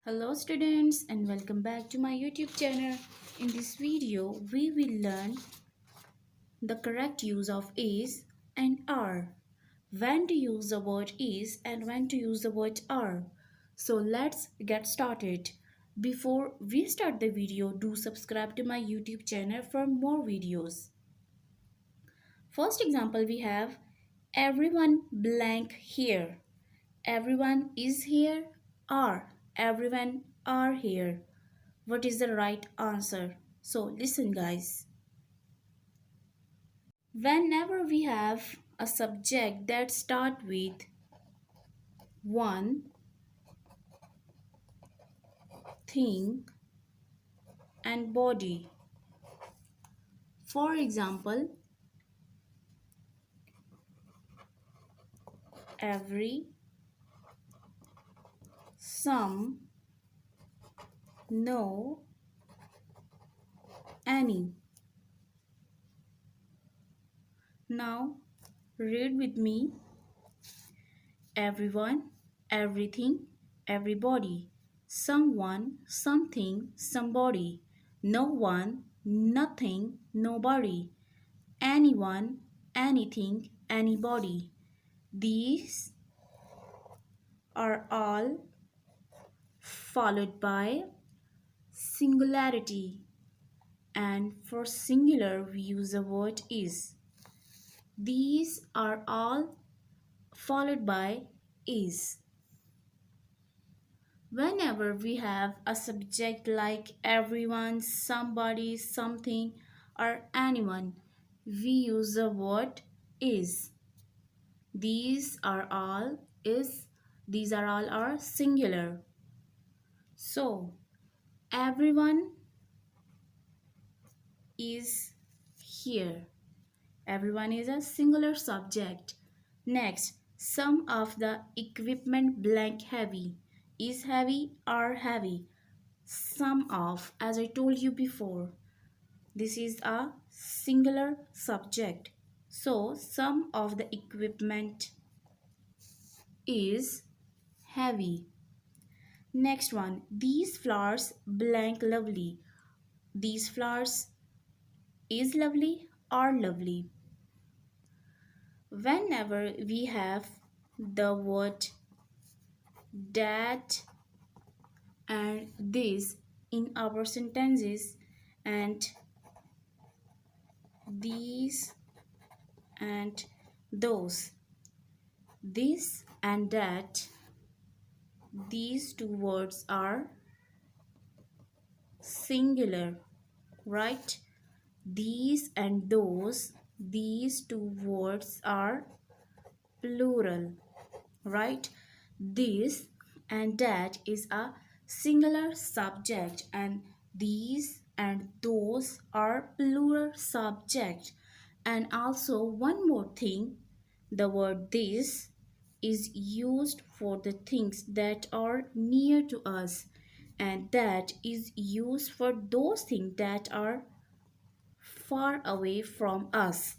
Hello students and welcome back to my YouTube channel. In this video, we will learn the correct use of is and are. When to use the word is and when to use the word are. So let's get started. Before we start the video, do subscribe to my YouTube channel for more videos. First example we have everyone blank here. Everyone is here or everyone are here. What is the right answer? So listen guys. Whenever we have a subject that start with one, thing and body. For example, every, some, no, any. Now read with me. Everyone, everything, everybody. Someone, something, somebody. No one, nothing, nobody. Anyone, anything, anybody. These are all followed by singularity, and for singular we use the word is. These are all followed by is. Whenever we have a subject like everyone, somebody, something, or anyone, we use the word is. These are all is. These are all are singular. So everyone is here. Everyone is a singular subject. Next, some of the equipment blank heavy. Is heavy or heavy? Some of, as I told you before, this is a singular subject. So some of the equipment is heavy. Next one, these flowers blank lovely. These flowers is lovely or lovely. Whenever we have the word that and this in our sentences and these and those, this and that, these two words are singular, right? These and those, these two words are plural, right? This and that is a singular subject and these and those are plural subject. And also one more thing, the word this is used for the things that are near to us and that is used for those things that are far away from us.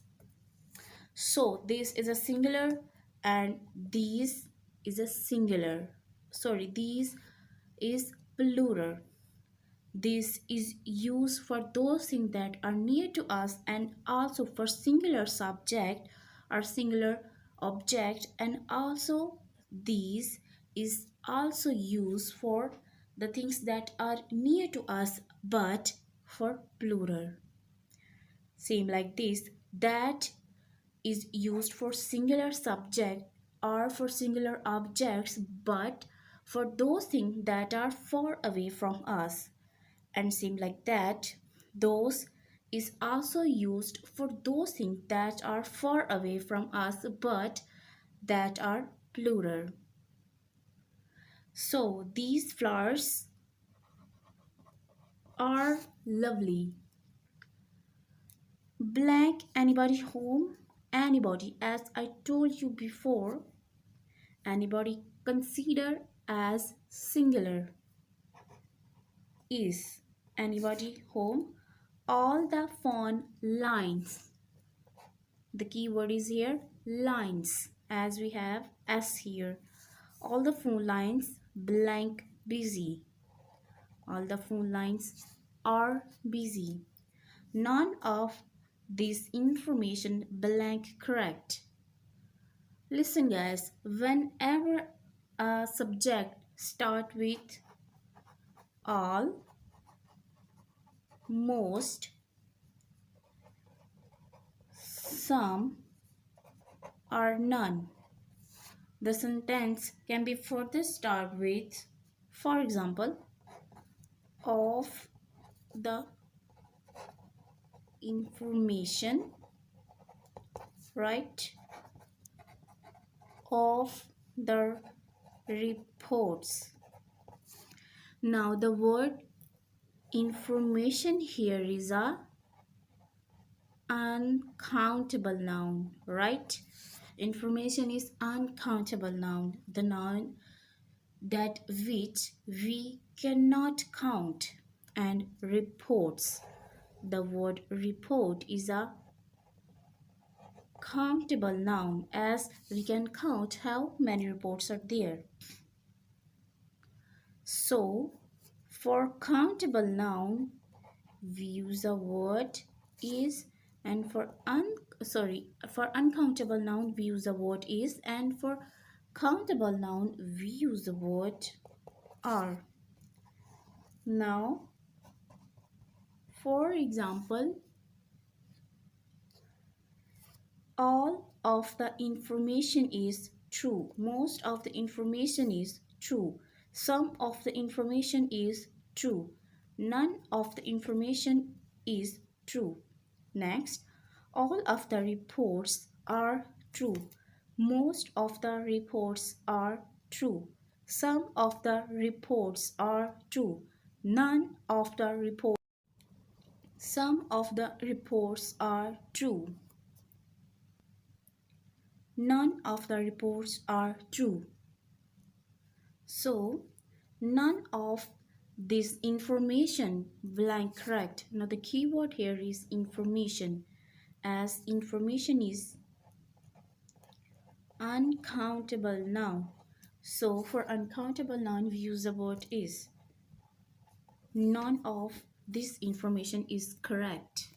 So this is a singular and these is a singular. Sorry, these is plural. This is used for those things that are near to us and also for singular subject or singular object, and also these is also used for the things that are near to us but for plural. Same like this, that is used for singular subject or for singular objects but for those things that are far away from us. And same like that, those is also used for those things that are far away from us but that are plural. So these flowers are lovely. Blank, anybody home? Anybody, as I told you before, anybody consider as singular. Is anybody home? All the phone lines. The key word is here lines, as we have S here. All the phone lines blank busy. All the phone lines are busy. None of this information blank correct. Listen guys, whenever a subject start with all, most, some, or none, the sentence can be further start with, for example, of the information, right? Of the reports. Now the word information here is a uncountable noun, right? Information is uncountable noun, the noun that which we cannot count. And reports, the word report is a countable noun as we can count how many reports are there. So for countable noun we use the word is, and for uncountable noun we use the word is, and for countable noun we use the word are. Now for example, all of the information is true, most of the information is true, some of the information is true, none of the information is true. Next, all of the reports are true, most of the reports are true, some of the reports are true, none of the reports, some of the reports are true, none of the reports are true. So none of this information blank correct. Now the keyword here is information, as information is uncountable noun. So for uncountable noun we use the word is. None of this information is correct.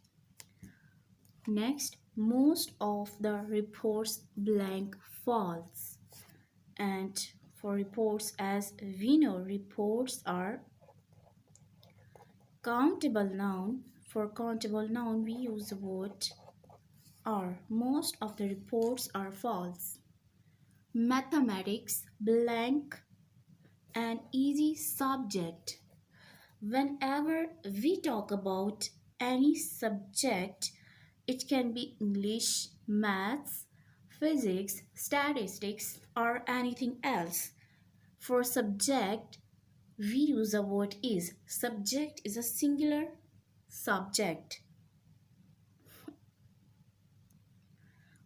Next, most of the reports blank false. And for reports, as we know, reports are countable noun. For countable noun we use the word are. Most of the reports are false. Mathematics blank an easy subject. Whenever we talk about any subject, it can be English, maths, physics, statistics, or anything else. For subject, we use the word is. Subject is a singular subject.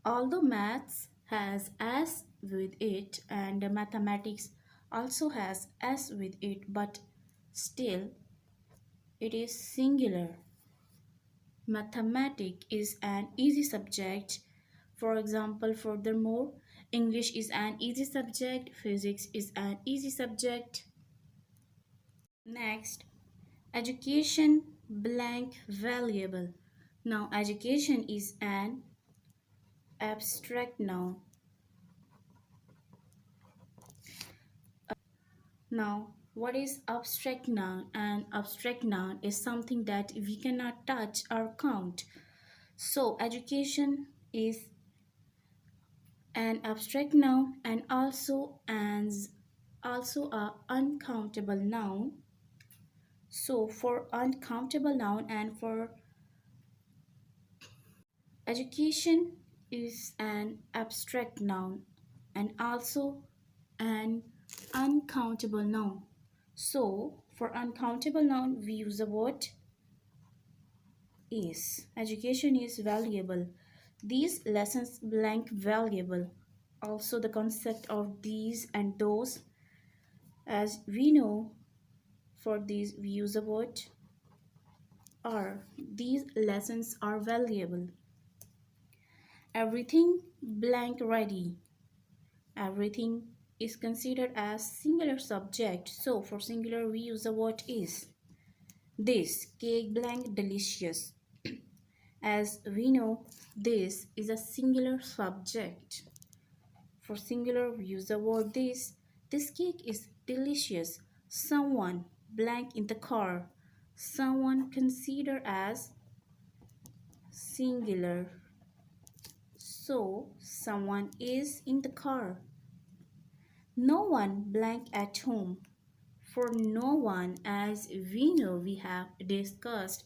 Although maths has s with it and mathematics also has s with it, but still it is singular. Mathematics is an easy subject. For example, furthermore, English is an easy subject, physics is an easy subject. Next, education blank valuable. Now, education is an abstract noun. Now, what is abstract noun? An abstract noun is something that we cannot touch or count. So, education is an abstract noun and also a uncountable noun. So, for uncountable noun and for education is an abstract noun and also an uncountable noun. So for uncountable noun we use the word is. Education is valuable. These lessons blank valuable. Also the concept of these and those, as we know, for these we use the word are. These lessons are valuable. Everything blank ready. Everything is considered as singular subject. So for singular we use the word is. This cake blank delicious. As we know, this is a singular subject. For singular, we use the word this. This cake is delicious. Someone blank in the car. Someone consider as singular. So, someone is in the car. No one blank at home. For no one, as we know, we have discussed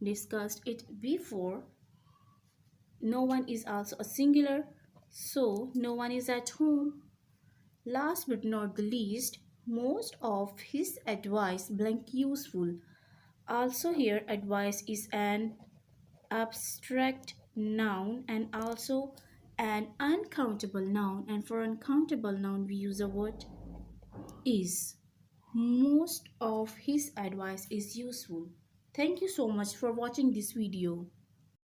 it before. No one is also a singular, so no one is at home. Last but not the least, most of his advice blank useful. Also here advice is an abstract noun and also an uncountable noun, and for uncountable noun we use the word is. Most of his advice is useful. Thank you so much for watching this video.